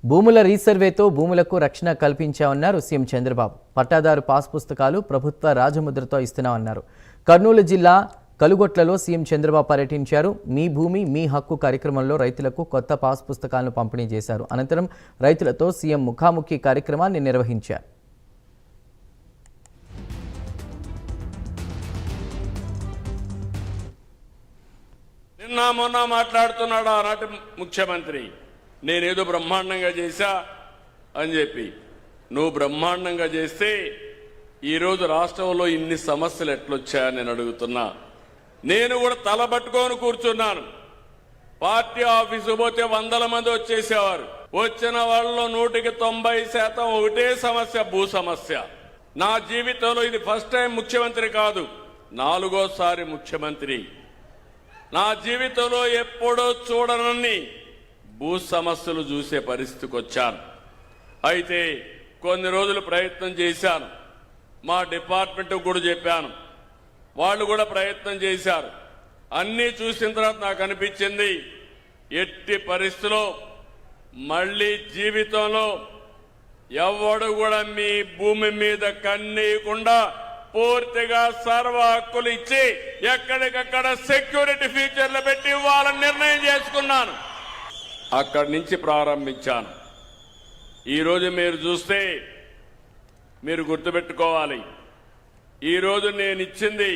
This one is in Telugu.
భూముల రీసర్వేతో భూములకు రక్షణ కల్పించామన్నారు సీఎం చంద్రబాబు. పట్టాదారు పాస్ పుస్తకాలు ప్రభుత్వ రాజముద్రతో ఇస్తున్నామన్నారు. కర్నూలు జిల్లా కలుగొట్లలో సీఎం చంద్రబాబు పర్యటించారు. మీ భూమి మీ హక్కు కార్యక్రమంలో రైతులకు కొత్త పాస్ పుస్తకాలను పంపిణీ చేశారు. అనంతరం రైతులతో సీఎం ముఖాముఖి కార్యక్రమాన్ని నిర్వహించారు. నిన్న మొన్న మాట్లాడుతున్నాడు ఆనాటి ముఖ్యమంత్రి, నేనేదో బ్రహ్మాండంగా చేశా అని చెప్పి. నువ్వు బ్రహ్మాండంగా చేస్తే ఈరోజు రాష్ట్రంలో ఇన్ని సమస్యలు ఎట్లొచ్చాయని నేను అడుగుతున్నా. నేను కూడా తలబట్టుకొని కూర్చున్నాను. పార్టీ ఆఫీసు పోతే వందల మంది వచ్చేసేవారు. వచ్చిన వాళ్ళలో 100% ఒకటే సమస్య, భూ సమస్య. నా జీవితంలో ఇది ఫస్ట్ టైం ముఖ్యమంత్రి కాదు, 4వ ముఖ్యమంత్రి. నా జీవితంలో ఎప్పుడూ చూడనన్ని భూ సమస్యలు చూసే పరిస్థితికి వచ్చాను. అయితే కొన్ని రోజులు ప్రయత్నం చేశాను. మా డిపార్ట్మెంట్ కూడా చెప్పాను, వాళ్ళు కూడా ప్రయత్నం చేశారు. అన్నీ చూసిన తర్వాత నాకు అనిపించింది, ఎట్టి పరిస్థితిలో మళ్ళీ జీవితంలో ఎవడు కూడా మీ భూమి మీద కన్నీయకుండా పూర్తిగా సర్వ హక్కులు ఇచ్చి ఎక్కడికక్కడ సెక్యూరిటీ ఫీచర్లు పెట్టి ఇవ్వాలని నిర్ణయం చేసుకున్నాను. అక్కడి నుంచి ప్రారంభించాను. ఈరోజు మీరు చూస్తే మీరు గుర్తుపెట్టుకోవాలి, ఈరోజు నేను ఇచ్చింది